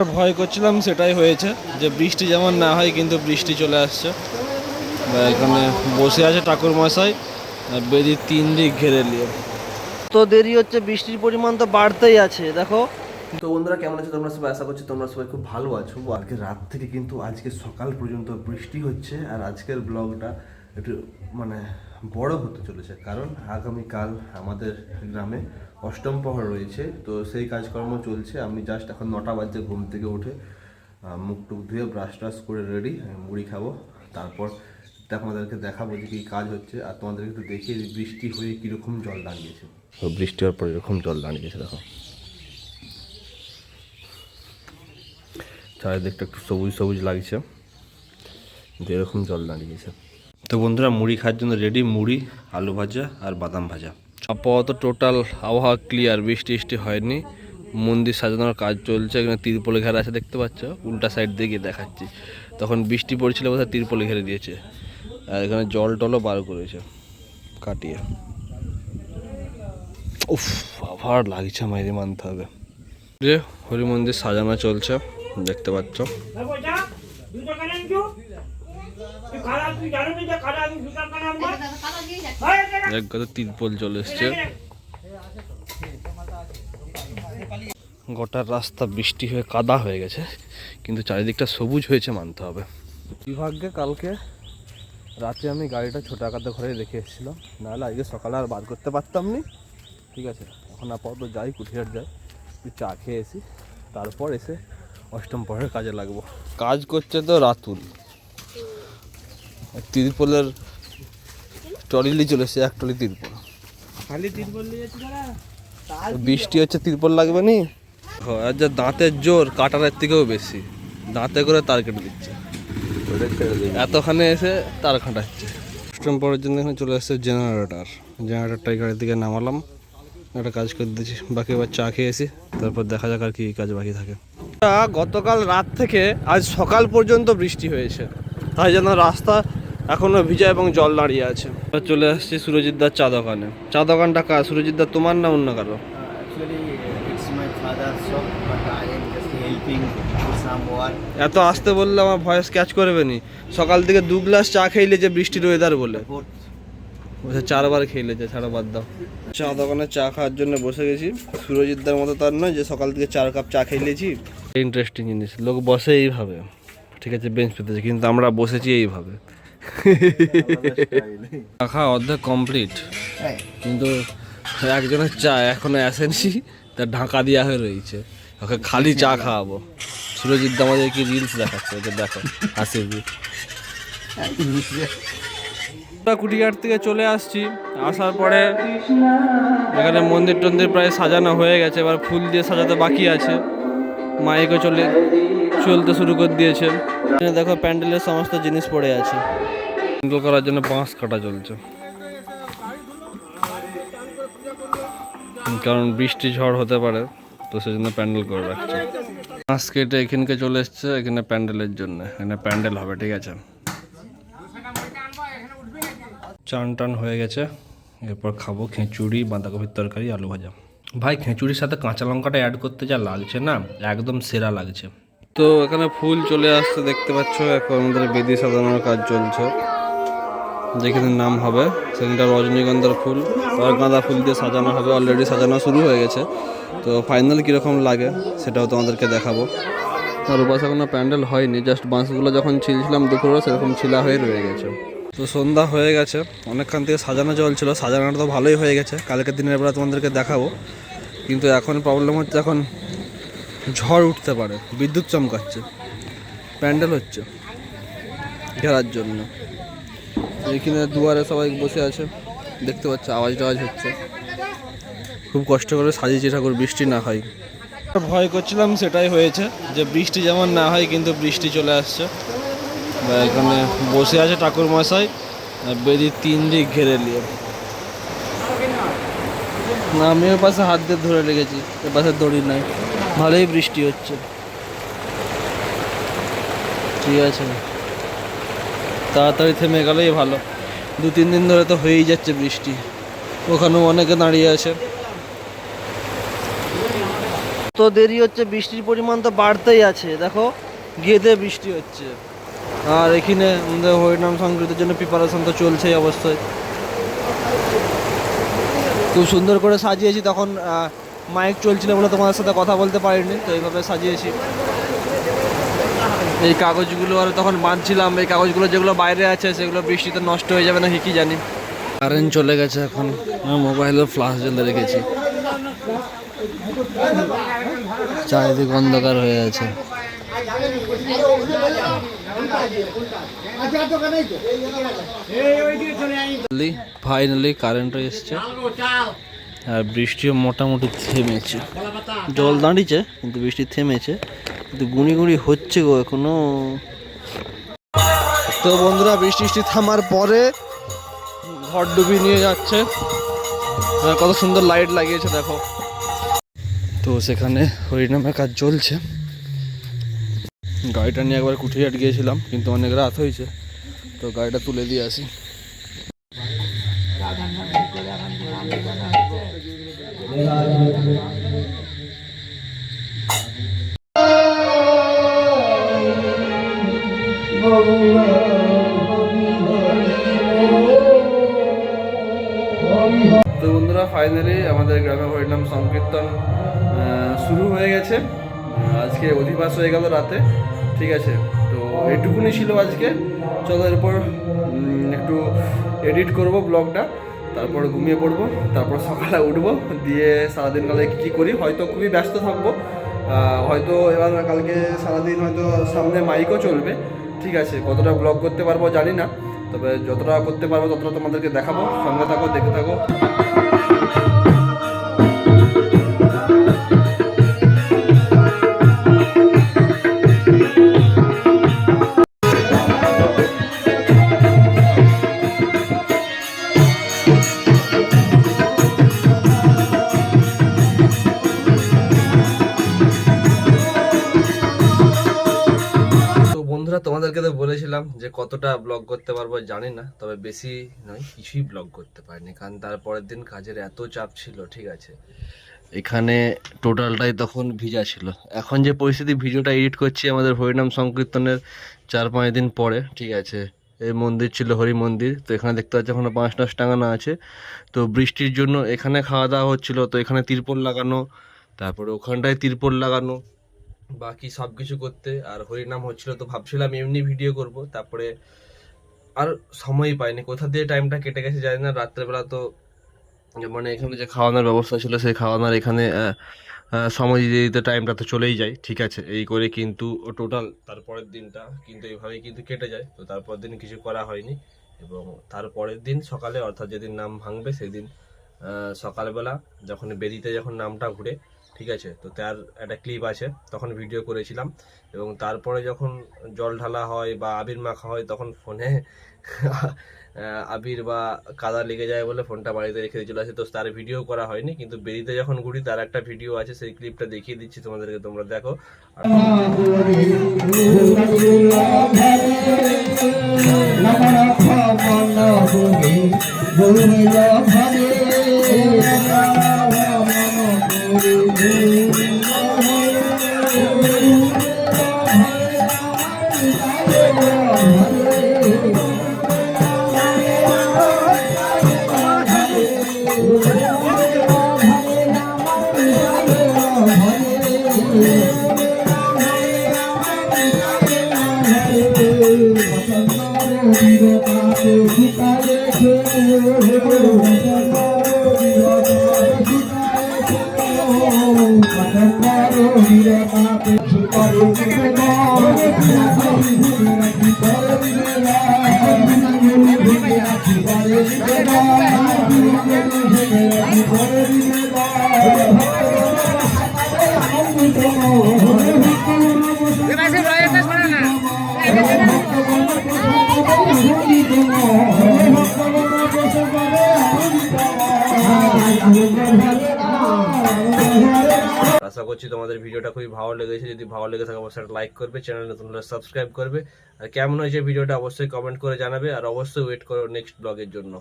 ভয় করছিলাম সেটাই হয়েছে, যে বৃষ্টি যেমন না হয় কিন্তু বৃষ্টি চলে আসছে। এখানে বসে আছে ঠাকুর মশাই, বেদি 3 দিক ঘেরে নিয়ে। তো দেরি হচ্ছে, বৃষ্টির পরিমাণ তো বাড়তেই আছে দেখো। তো বন্ধুরা কেমন আছো তোমরা সবাই? আশা করছি তোমরা সবাই খুব ভালো আছো। আজকে রাত থেকে কিন্তু আজকে সকাল পর্যন্ত বৃষ্টি হচ্ছে, আর আজকের ব্লগটা একটু মানে বড় হতে চলেছে, কারণ আগামীকাল আমাদের গ্রামে অষ্টম প্রহর রয়েছে। তো সেই কাজকর্ম চলছে। আমি জাস্ট এখন 9টা বাজে ঘুম থেকে উঠে মুখ টুক ধুয়ে ব্রাশ ট্রাশ করে রেডি, মুড়ি খাবো। তারপর আপনাদেরকে দেখাবো যে কী কাজ হচ্ছে, আর তোমাদেরকে একটু দেখিয়ে বৃষ্টি হয়ে কীরকম জল দাঁড়িয়েছে। তো বৃষ্টি হওয়ার পর এরকম জল দাঁড়িয়েছে দেখো, চারিদিকটা একটু সবুজ সবুজ লাগছে, এরকম জল দাঁড়িয়েছে। তো বন্ধুরা মুড়ি খাওয়ার জন্য রেডি, মুড়ি, আলু ভাজা আর বাদাম ভাজা। আপাতত টোটাল আবহাওয়া ক্লিয়ার, বৃষ্টি টিষ্টি হয়নি। মন্দির সাজানোর কাজ চলছে, এখানে তিরপলে ঘেরা আছে দেখতে পাচ্ছ, উল্টা সাইড দিয়ে গিয়ে দেখাচ্ছি। তখন বৃষ্টি পড়ছিল বোধহয় তিরপলে ঘেরে দিয়েছে, আর এখানে জল টলও বার করেছে কাটিয়ে। উফ, আবার লাগছে, মাইরে মানতে হবে। যে হরি মন্দির সাজানো চলছে দেখতে পাচ্ছ। তিরপল চলে এসছে, গোটা রাস্তা বৃষ্টি হয়ে কাদা হয়ে গেছে, কিন্তু চারিদিকটা সবুজ হয়েছে মানতে হবে। বিভাগ্যে কালকে রাতে আমি গাড়িটা ছোট আকারে ঘরে রেখে এসেছিলাম, নাহলে আজকে সকালে আর বার করতে পারতাম নি। ঠিক আছে, এখন আপাতত যাই, কুঠিয়ার যাই, একটু চা খেয়ে এসি, তারপর এসে অষ্টম প্রহরের কাজে লাগবো। কাজ করছে তো রাতুল, তিরপলের ট্রলি চলে এসছে, এক ট্রলি তিরপল। বৃষ্টি হচ্ছে, তিরপল লাগবে নি। আর যা দাঁতের জোর, কাটারের থেকেও বেশি, দাঁতে করে তার কেটে দিচ্ছে। এতখানে এসে তার খাটাচ্ছে। অষ্টম প্রহরের জন্য এখানে চলে আসছে জেনারেটরটা এই গাড়ির দিকে নামালাম, একটা কাজ করে দিয়েছি। বাকি এবার চা খেয়েছি, তারপর দেখা যাক আর কি কাজ বাকি থাকে। গতকাল রাত থেকে আজ সকাল পর্যন্ত বৃষ্টি হয়েছে, তাই জন্য রাস্তা এখনো ভিজা এবং জল দাঁড়িয়ে আছে। চলে আসছি সুরজিৎদার চা দোকানে। চা দোকানটা কার? সুরজিৎদার তোমার না অন্য কারো? এত আসতে বললে আমার ভয়েস ক্যাচ করবে নি। সকাল থেকে 2 গ্লাস চা খেইলে যে বৃষ্টির ওয়েদার বলে, 4বার খেইলে, ছাড়া বাদ দাও। চা দোকানে চা খাওয়ার জন্য বসে গেছি। সুরজিৎদার মতো তার নয় যে সকাল থেকে 4 কাপ চা খেইলেছি। ইন্টারেস্টিং জিনিস, লোক বসে এইভাবে, ঠিক আছে, বেঞ্চ পেতেছে, কিন্তু আমরা বসেছি এইভাবে। চা খাওয়া অর্ধেক কমপ্লিট, কিন্তু একজনের চা এখনো আসেনি, তার ঢাকা দেওয়া হয়ে রয়েছে। ওকে খালি চা খাওয়াবো। সুরজিৎ আমাদের কি রিলস দেখাচ্ছে, ওদের দেখো হাসি। কুটিয়ার থেকে চলে আসছি, আসার পরে এখানে মন্দির টন্দির প্রায় সাজানো হয়ে গেছে, এবার ফুল দিয়ে সাজাতে বাকি আছে। মাইকও চলতে শুরু করে দিয়েছে। দেখো প্যান্ডেলের সমস্ত জিনিস পড়ে আছে, প্যান্ডেল করার জন্য বাঁশ কাটা চলছে, কারণ বৃষ্টি ঝড় হতে পারে, তো সেজন্য প্যান্ডেল করে রাখছে। বাঁশ কেটে এখানকে চলে এসছে, এখানে প্যান্ডেলের জন্য, এখানে প্যান্ডেল হবে, ঠিক আছে। চান টান হয়ে গেছে, এরপর খাবো খিচুড়ি, বাঁধাকপির তরকারি, আলু ভাজা। ভাই খিচুড়ির সাথে কাঁচা লঙ্কাটা অ্যাড করতে যা লাগছে না, একদম সেরা লাগছে। তো এখানে ফুল চলে আসছে দেখতে পাচ্ছ, এখন আমাদের বেদি সাজানোর কাজ চলছে। যেখানে নাম হবে সেখানটা রজনীগন্ধার ফুল আর গাঁদা ফুল দিয়ে সাজানো হবে, অলরেডি সাজানো শুরু হয়ে গেছে। তো ফাইনাল কীরকম লাগে সেটাও তোমাদেরকে দেখাবো। আর ওপাশে কোনো প্যান্ডেল হয়নি, জাস্ট বাঁশগুলো যখন ছিলছিলাম দুপুরে সেরকম ছিলা হয়ে রয়ে গেছে। তো সন্ধ্যা হয়ে গেছে, অনেকক্ষণ থেকে সাজানো চলছিল, সাজানোটা তো ভালোই হয়ে গেছে, কালকের দিনের বেলা তোমাদেরকে দেখাবো। কিন্তু এখন প্রবলেম হচ্ছে, এখন ঝড় উঠতে পারে, বিদ্যুৎ চমকাচ্ছে, প্যান্ডেল হচ্ছে ঘেরার জন্য। এইখানে দুয়ারে সবাই বসে আছে, দেখতে পাচ্ছ আওয়াজ টাওয়াজ হচ্ছে। খুব কষ্ট করে সাজিয়েছি ঠাকুর, বৃষ্টি না হয়। ভয় করছিলাম সেটাই হয়েছে, যে বৃষ্টি যেমন না হয় কিন্তু বৃষ্টি চলে আসছে। এখানে বসে আছে ঠাকুর মশাই, বেদি 3 দিক ঘেরে নিয়ে। না, আমি ওর পাশে হাত দিয়ে ধরে লেগেছি, এর পাশে দড়ি নাই। ভালোই বৃষ্টি হচ্ছে, ঠিক আছে, তাড়াতাড়ি থেমে গেলেই ভালো। 2-3 দিন ধরে তো হয়েই যাচ্ছে বৃষ্টি, ওখানেও অনেকে দাঁড়িয়ে আছে। দেরি হচ্ছে বৃষ্টির পরিমাণ তো বাড়তেই আছে, দেখো গেদে বৃষ্টি হচ্ছে। আর এখানে আমাদের হরিনাম সংগীতের জন্য প্রিপারেশন তো চলছেই অবশ্যই। খুব সুন্দর করে সাজিয়েছি, তখন মাইক চলছিল বলে তোমাদের সাথে কথা বলতে পারিনি, তো এইভাবে সাজিয়েছি। এই কাগজগুলো আর তখন বাঁধছিলাম, এই কাগজগুলো যেগুলো বাইরে আছে সেগুলো বৃষ্টিতে নষ্ট হয়ে যাবে না কি জানি। কারেন্ট চলে গেছে, এখন মোবাইলের ফ্ল্যাশ জ্বলে রেখেছি, চারিদিকে অন্ধকার হয়ে আছে। ফাইনালি কারেন্টও এসছে আর বৃষ্টিও মোটামুটি থেমেছে। জল দাঁড়িয়েছে কিন্তু বৃষ্টি থেমেছে, কিন্তু গুঁড়ি গুঁড়ি হচ্ছে গো এখনো। তো বন্ধুরা বৃষ্টি থামার পরে ঘর ডুবি নিয়ে যাচ্ছে, কত সুন্দর লাইট লাগিয়েছে দেখো। তো সেখানে হরিনামের কাজ চলছে। গাড়িটা নিয়ে একবার কুঠিয়াট গিয়েছিলাম, কিন্তু অনেক রাত হয়েছে, তো গাড়িটা তুলে দিয়ে আসি। তো বন্ধুরা ফাইনালি আমাদের গ্রামে হরিনাম সংকীর্তন শুরু হয়ে গেছে। আজকে অধিবাস হয়ে গেল রাতে, ঠিক আছে। তো এইটুকুনি ছিল আজকে। চলো এরপর একটু এডিট করব ব্লগটা, তারপর ঘুমিয়ে পড়বো, তারপর সকালে উঠবো, দিয়ে সারাদিন কালে কী করি। হয়তো খুবই ব্যস্ত থাকবো, হয়তো এবার কালকে সারাদিন হয়তো সামনে মাইকও চলবে, ঠিক আছে। কতটা ব্লগ করতে পারবো জানি না, তবে যতটা করতে পারবো ততটা তোমাদেরকে দেখাবো। সঙ্গে থাকো, দেখতে থাকো। তোমাদেরকে তো বলেছিলাম যে কতটা ব্লগ করতে পারবো জানি না, তবে বেশি নয়, কিছুই ব্লগ করতে পারিনি, কারণ তারপরের দিন কাজের এত চাপ ছিল, ঠিক আছে। এখানে টোটালটাই তখন ভিজা ছিল। এখন যে পরিস্থিতি, ভিডিওটা এডিট করছি আমাদের হরিনাম সংকীর্তনের 4-5 দিন পরে, ঠিক আছে। এই মন্দির ছিল হরি মন্দির, তো এখানে দেখতে পাচ্ছি এখনো বাঁশ টাস টাঙানো আছে। তো বৃষ্টির জন্য এখানে খাওয়া দাওয়া হচ্ছিল, তো এখানে তিরপল লাগানো, তারপরে ওখানটায় তিরপল লাগানো, বাকি সব কিছু করতে। আর হরিনাম হচ্ছিল, তো ভাবছিলাম এমনি ভিডিও করব, তারপরে আর সময়ই পাইনি। কোথা দিয়ে টাইমটা কেটে গেছে জানি না। রাত্রেবেলা তো মানে এখানে যে খাওয়ানোর ব্যবস্থা ছিল, সেই খাওয়ানোর এখানে সময় দিতে দিতে টাইমটা তো চলেই যায়, ঠিক আছে। এই করে কিন্তু টোটাল তারপরের দিনটা কিন্তু এইভাবেই কিন্তু কেটে যায়। তো তারপরের দিন কিছু করা হয়নি, এবং তারপরের দিন সকালে, অর্থাৎ যেদিন নাম ভাঙবে সেদিন সকালবেলা যখন বেরিতে যখন নামটা ঘুরে, ঠিক আছে, তো তার একটা ক্লিপ আছে, তখন ভিডিও করেছিলাম। এবং তারপরে যখন জল ঢালা হয় বা আবির মাখা হয়, তখন ফোনে আবির বা কাদা লেগে যায় বলে ফোনটা বাড়িতে রেখে দিয়ে চলে আসে, তো তার ভিডিও করা হয়নি। কিন্তু বেরিতে যখন ঘুরি তার একটা ভিডিও আছে, সেই ক্লিপটা দেখিয়ে দিচ্ছি তোমাদেরকে, তোমরা দেখো। আশা করছি তোমাদের ভিডিওটা খুবই ভালো লেগেছে। যদি ভালো লেগে থাকে অবশ্যই লাইক করবে, চ্যানেল নতুন হলে সাবস্ক্রাইব করবে, আর কেমন হয়েছে ভিডিওটা অবশ্যই কমেন্ট করে জানাবে, আর অবশ্যই ওয়েট করো নেক্সট ব্লগের জন্য।